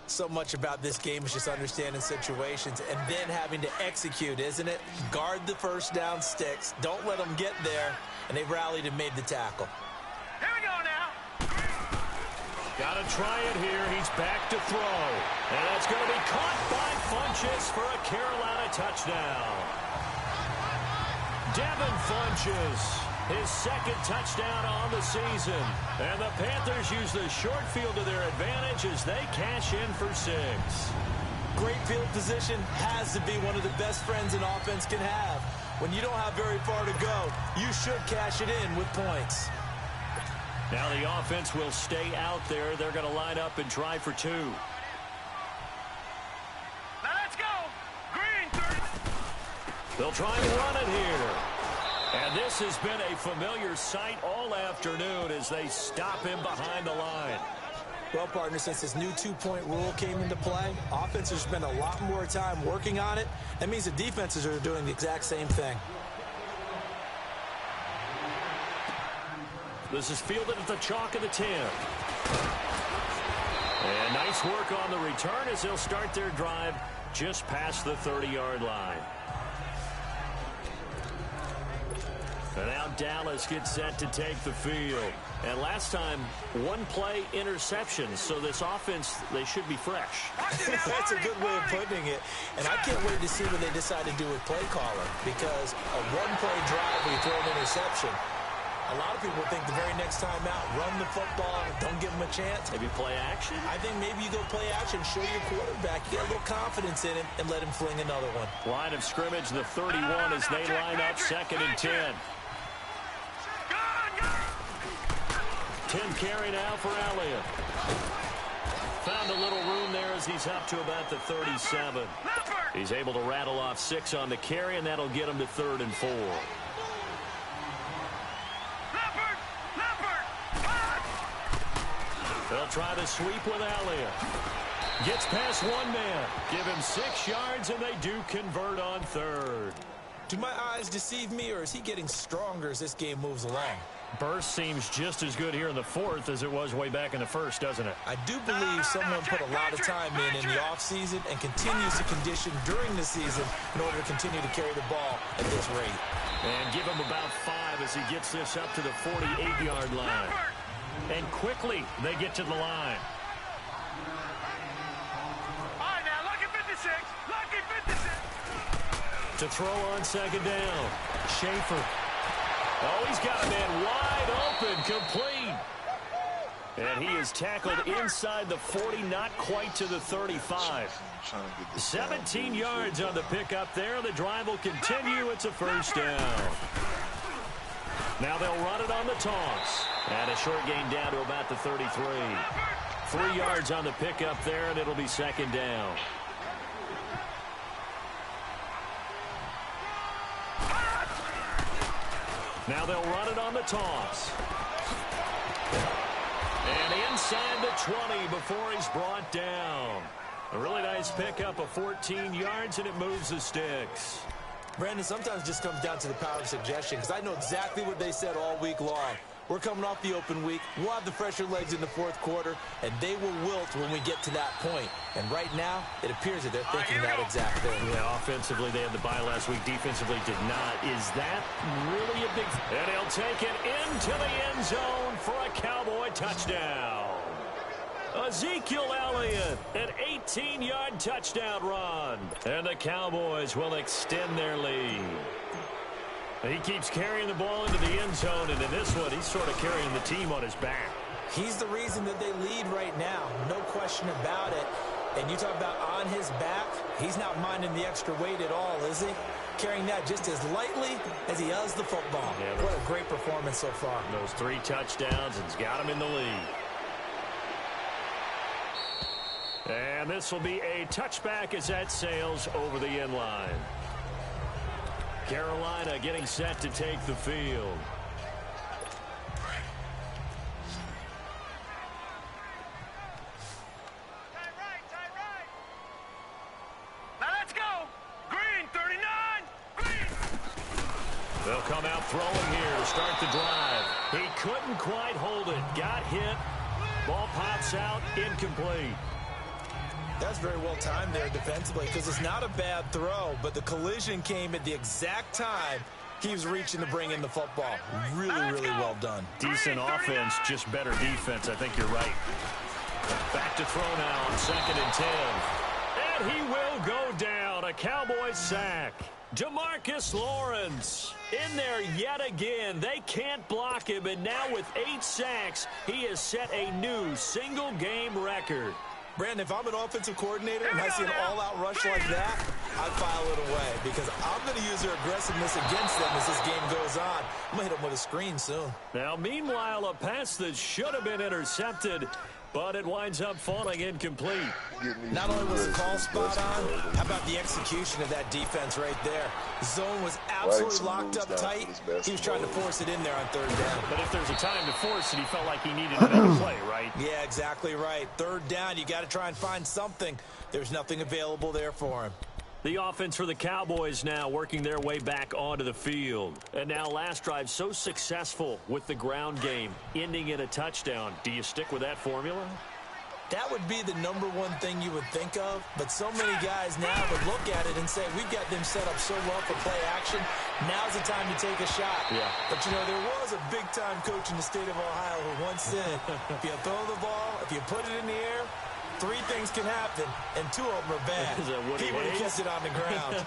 So much about this game is just understanding situations and then having to execute, isn't it? Guard the first down sticks. Don't let them get there. And they've rallied and made the tackle. Here we go now. Got to try it here. He's back to throw. And that's going to be caught by Funchess for a Carolina touchdown. Devin Funchess. His second touchdown on the season. And the Panthers use the short field to their advantage as they cash in for 6. Great field position has to be one of the best friends an offense can have. When you don't have very far to go, you should cash it in with points. Now the offense will stay out there. They're going to line up and try for 2. Now let's go. Green 30. They'll try and run it here. And this has been a familiar sight all afternoon as they stop him behind the line. Well, partner, since this new 2-point rule came into play, offenses spend a lot more time working on it. That means the defenses are doing the exact same thing. This is fielded at the chalk of the 10. And nice work on the return as they'll start their drive just past the 30-yard line. And now Dallas gets set to take the field. And last time, one play interception. So this offense, they should be fresh. That's a good way of putting it. And I can't wait to see what they decide to do with play calling. Because a one-play drive where you throw an interception, a lot of people think the very next time out, run the football, don't give them a chance. Maybe play action? I think maybe you go play action, show your quarterback, get a little confidence in him, and let him fling another one. Line of scrimmage, the 31 as they line up 2nd and 10. 10 carry now for Elliott. Found a little room there as he's up to about the 37. He's able to rattle off 6 on the carry, and that'll get him to 3rd and 4. They'll try the sweep with Elliott. Gets past one man. Give him 6 yards, and they do convert on 3rd. Do my eyes deceive me, or is he getting stronger as this game moves along? Burst seems just as good here in the 4th as it was way back in the 1st, doesn't it? I do believe someone put a lot of time in the offseason and continues to condition during the season in order to continue to carry the ball at this rate. And give him about 5 as he gets this up to the 48-yard line. And quickly, they get to the line. All right, now, lucky 56. Lucky 56. To throw on 2nd down. Schaefer. Oh, he's got a man wide open, complete. And he is tackled inside the 40, not quite to the 35. 17 yards on the pickup there. The drive will continue. It's a 1st down. Now they'll run it on the toss. And a short gain down to about the 33. 3 yards on the pickup there, and it'll be 2nd down. Now they'll run it on the toss. And inside the 20 before he's brought down. A really nice pickup of 14 yards, and it moves the sticks. Brandon, sometimes it just comes down to the power of suggestion, because I know exactly what they said all week long. We're coming off the open week. We'll have the fresher legs in the 4th quarter, and they will wilt when we get to that point. And right now, it appears that they're thinking that exact thing. Yeah, offensively, they had the bye last week. Defensively, did not. Is that really a big... And he'll take it into the end zone for a Cowboy touchdown. Ezekiel Elliott, an 18-yard touchdown run. And the Cowboys will extend their lead. He keeps carrying the ball into the end zone, and in this one, he's sort of carrying the team on his back. He's the reason that they lead right now, no question about it. And you talk about on his back, he's not minding the extra weight at all, is he? Carrying that just as lightly as he does the football. Yeah, what a great performance so far. Those 3 touchdowns, and he's got him in the lead. And this will be a touchback as that sails over the end line. Carolina getting set to take the field. Now let's go. Green, 39. Green. They'll come out throwing here to start the drive. He couldn't quite hold it. Got hit. Ball pops out. Incomplete. That's very well timed there defensively, because it's not a bad throw, but the collision came at the exact time he was reaching to bring in the football. Really, really well done. Decent offense, just better defense. I think you're right. Back to throw now on 2nd and 10. And he will go down. A Cowboy sack. DeMarcus Lawrence in there yet again. They can't block him, and now with 8 sacks, he has set a new single-game record. Brandon, if I'm an offensive coordinator and I see an all-out rush like that, I'd file it away, because I'm going to use their aggressiveness against them as this game goes on. I'm going to hit them with a screen soon. Now, meanwhile, a pass that should have been intercepted, but it winds up falling incomplete. Not only was the call spot on, how about the execution of that defense right there? The zone was absolutely locked up tight. He was trying to force it in there on 3rd down. But if there's a time to force it, he felt like he needed another play, right? Yeah, exactly right. 3rd down, you got to try and find something. There's nothing available there for him. The offense for the Cowboys now working their way back onto the field. And now last drive so successful with the ground game, ending in a touchdown. Do you stick with that formula? That would be the #1 thing you would think of, but so many guys now would look at it and say, we've got them set up so well for play action, Now's the time to take a shot. Yeah. But, you know, there was a big-time coach in the state of Ohio who once said, if you throw the ball, if you put it in the air, 3 things can happen, and 2 of them are bad. He would have kept it on the ground.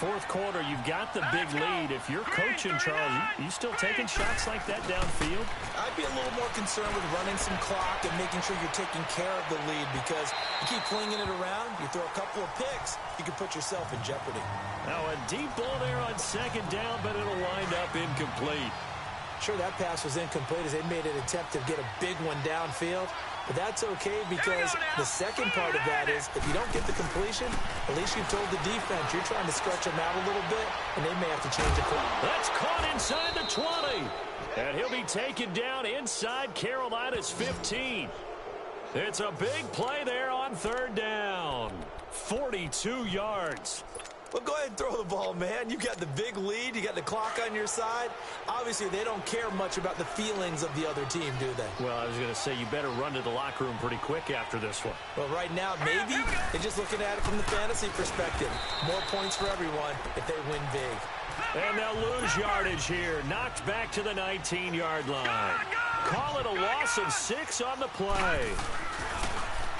Fourth quarter, you've got the big lead. If you're coaching, Charles, you still taking shots like that downfield? I'd be a little more concerned with running some clock and making sure you're taking care of the lead, because you keep flinging it around, you throw a couple of picks, you can put yourself in jeopardy. Now a deep ball there on second down, but it'll wind up incomplete. Sure, that pass was incomplete as they made an attempt to get a big one downfield. But that's okay, because the second part of that is if you don't get the completion, at least you've told the defense you're trying to stretch them out a little bit, and they may have to change the play. That's caught inside the 20. And he'll be taken down inside Carolina's 15. It's a big play there on third down. 42 yards. Well, go ahead and throw the ball, man. You got the big lead. You got the clock on your side. Obviously, they don't care much about the feelings of the other team, do they? Well, I was going to say you better run to the locker room pretty quick after this one. Well, right now, maybe they're just looking at it from the fantasy perspective. More points for everyone if they win big. And they'll lose yardage here. Knocked back to the 19-yard line. Call it a loss of 6 on the play.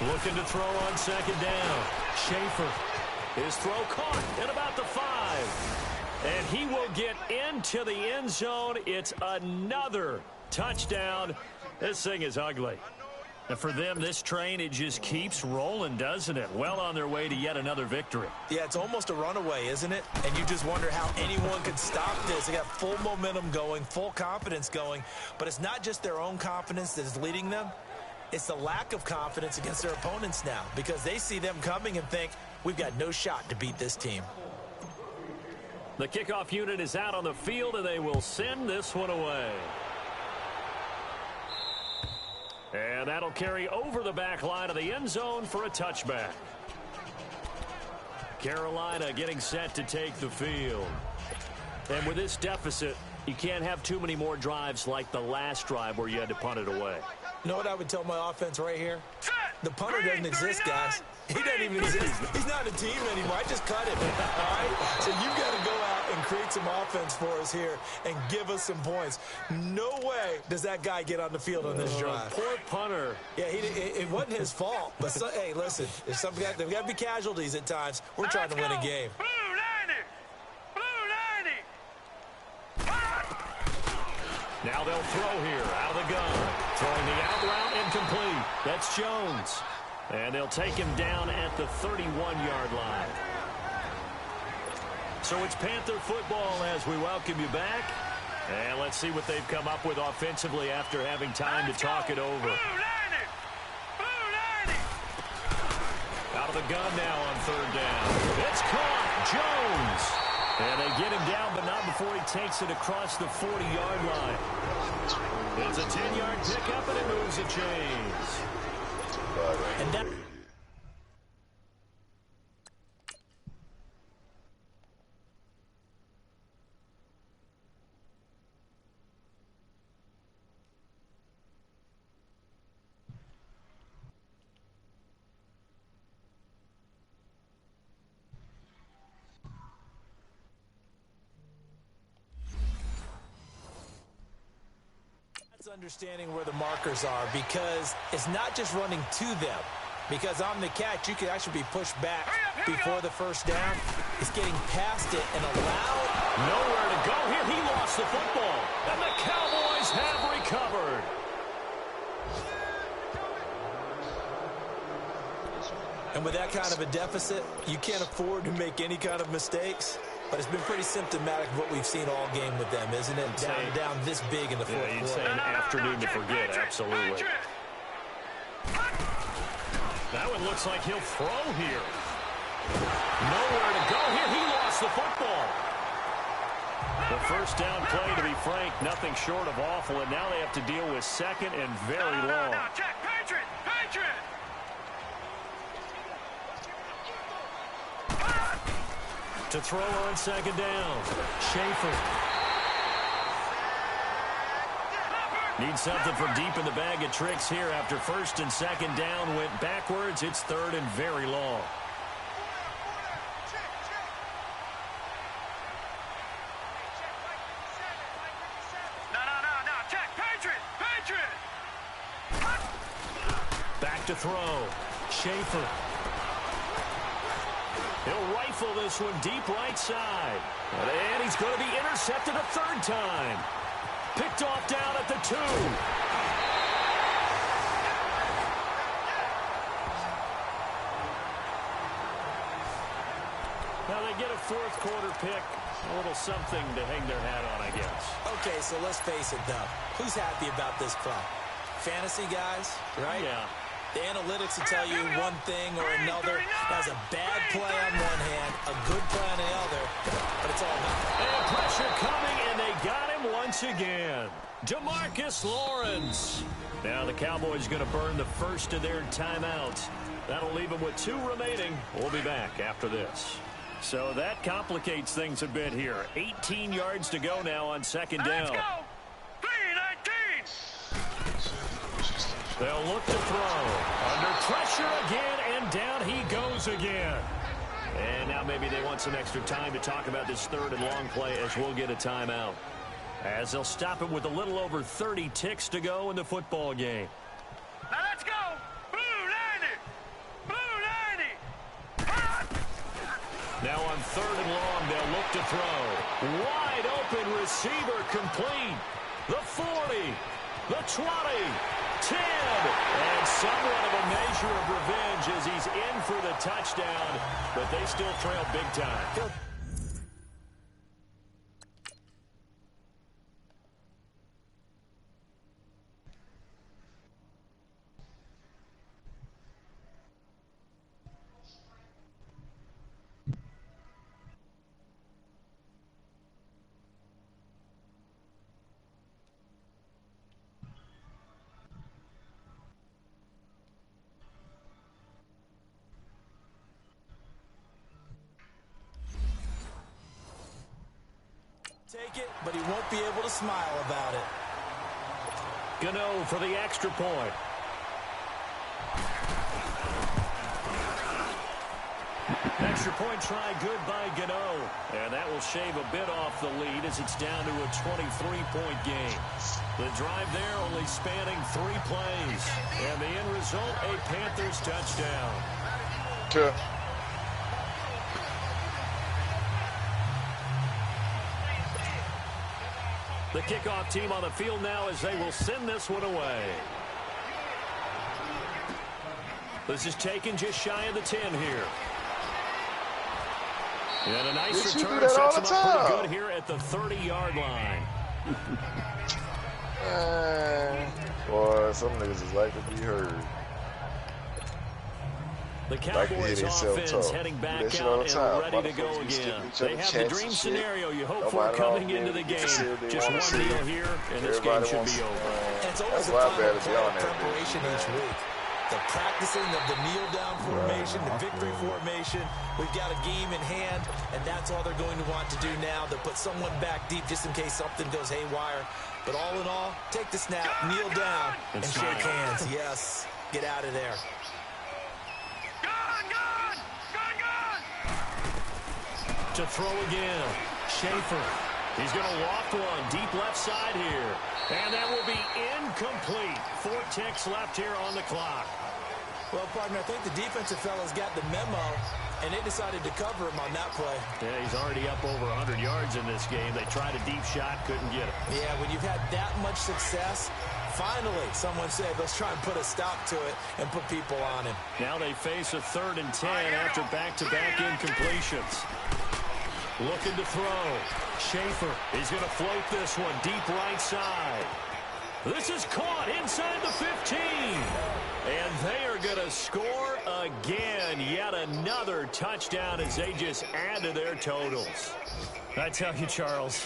Looking to throw on second down. Schaefer. His throw caught at about the 5. And he will get into the end zone. It's another touchdown. This thing is ugly. And for them, this train, it just keeps rolling, doesn't it? Well on their way to yet another victory. Yeah, it's almost a runaway, isn't it? And you just wonder how anyone could stop this. They got full momentum going, full confidence going. But it's not just their own confidence that is leading them. It's the lack of confidence against their opponents now, because they see them coming and think, we've got no shot to beat this team. The kickoff unit is out on the field, and they will send this one away. And that'll carry over the back line of the end zone for a touchback. Carolina getting set to take the field. And with this deficit, you can't have too many more drives like the last drive where you had to punt it away. You know what I would tell my offense right here? The punter doesn't exist, guys. He doesn't even exist. He's not a team anymore. I just cut him. All right? So you've got to go out and create some offense for us here and give us some points. No way does that guy get on the field on this drive. Poor punter. Yeah, it wasn't his fault. But, hey, listen, there's got to be casualties at times. We're trying to win a game. Now they'll throw here out of the gun. Throwing the out route incomplete. That's Jones. And they'll take him down at the 31-yard line. So it's Panther football as we welcome you back. And let's see what they've come up with offensively after having time to talk it over. Out of the gun now on third down. It's caught. Jones. And they get him down, but not before he takes it across the 40-yard line. It's a 10-yard pickup, and it moves the chains. And that... understanding where the markers are, because it's not just running to them, because on the catch you could actually be pushed back before the first down. It's getting past it and allowed. Nowhere to go here. He lost the football, and the Cowboys have recovered. And with that kind of a deficit, you can't afford to make any kind of mistakes. But it's been pretty symptomatic of what we've seen all game with them, isn't it? Down this big in the fourth quarter. You'd say an afternoon to forget, absolutely. That one looks like he'll throw here. Nowhere to go here. He lost the football. The first down play, to be frank, nothing short of awful. And now they have to deal with second and very long. Check, Patriot! To throw on second down. Schaefer. Needs something from deep in the bag of tricks here after first and second down went backwards. It's third and very long. to throw. Schaefer. He'll rifle this one deep right side. And he's going to be intercepted a third time. Picked off down at the 2. Now they get a fourth quarter pick. A little something to hang their hat on, I guess. Okay, so let's face it, though. Who's happy about this play? Fantasy guys, right? Yeah. The analytics will tell you one thing or another. That's a bad play on one hand, a good play on the other, but it's all about. And pressure coming, and they got him once again. DeMarcus Lawrence. Now the Cowboys going to burn the first of their timeouts. That'll leave them with 2 remaining. We'll be back after this. So that complicates things a bit here. 18 yards to go now on second down. Let's go. 3-19. They'll look to throw. Under pressure again, and down he goes again. And now maybe they want some extra time to talk about this third and long play as we'll get a timeout. As they'll stop it with a little over 30 ticks to go in the football game. Now let's go. Blue 90. Blue 90. Now on third and long, they'll look to throw. Wide open receiver complete. The 40, the 20, 10. And somewhat of a measure of revenge as he's in for the touchdown, but they still trail big time. Take it, but he won't be able to smile about it. Gano for the extra point. Extra point try good by Gano. And that will shave a bit off the lead as it's down to a 23-point game. The drive there only spanning 3 plays. And the end result, a Panthers touchdown. Sure. The kickoff team on the field now as they will send this one away. This is taken just shy of the 10 here. And a nice return sets them up pretty good here at the 30-yard line. Boy, some niggas is like to be heard. The Cowboys offense heading back out and ready to go again. They have the dream scenario you hope for coming into the game. Just one deal here, and this game should be over. It's always a fun preparation each week. The practicing of the kneel-down formation, the victory formation. We've got a game in hand, and that's all they're going to want to do now. They'll put someone back deep just in case something goes haywire. But all in all, take the snap, kneel down, and shake hands. Yes, get out of there. To throw again. Schaefer. He's going to loft one deep left side here. And that will be incomplete. 4 ticks left here on the clock. Well, partner, I think the defensive fellas got the memo, and they decided to cover him on that play. Yeah, he's already up over 100 yards in this game. They tried a deep shot, couldn't get it. Yeah, when you've had that much success, finally, someone said, let's try and put a stop to it and put people on him. Now they face a 3rd and 10 after back-to-back incompletions. Looking to throw. Schaefer is going to float this one deep right side. This is caught inside the 15. And they are going to score again. Yet another touchdown as they just add to their totals. I tell you, Charles,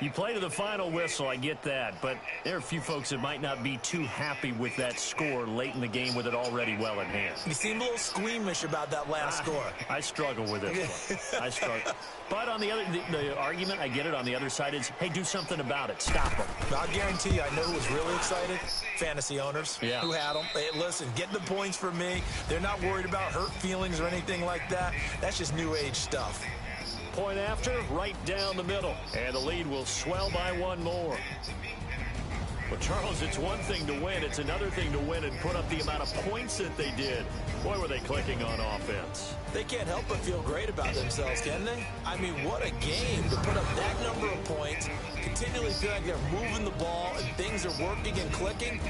you play to the final whistle, I get that. But there are a few folks that might not be too happy with that score late in the game with it already well in hand. You seem a little squeamish about that last score. I struggle with it. I struggle. But on the other, the argument, I get it, on the other side is, hey, do something about it. Stop them. I'll guarantee you, I know who was really excited. Fantasy owners who had them. Hey, listen, get the points for me. They're not worried about hurt feelings or anything like that. That's just new age stuff. Point after, right down the middle. And the lead will swell by 1 more. Well, Charles, it's one thing to win. It's another thing to win and put up the amount of points that they did. Boy, were they clicking on offense. They can't help but feel great about themselves, can they? I mean, what a game to put up that number of points, continually feel like they're moving the ball and things are working and clicking.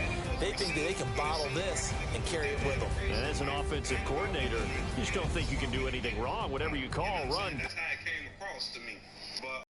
They think that they can bottle this and carry it with them. And as an offensive coordinator, you just don't think you can do anything wrong. Whatever you call, run. That's how it came across to me. But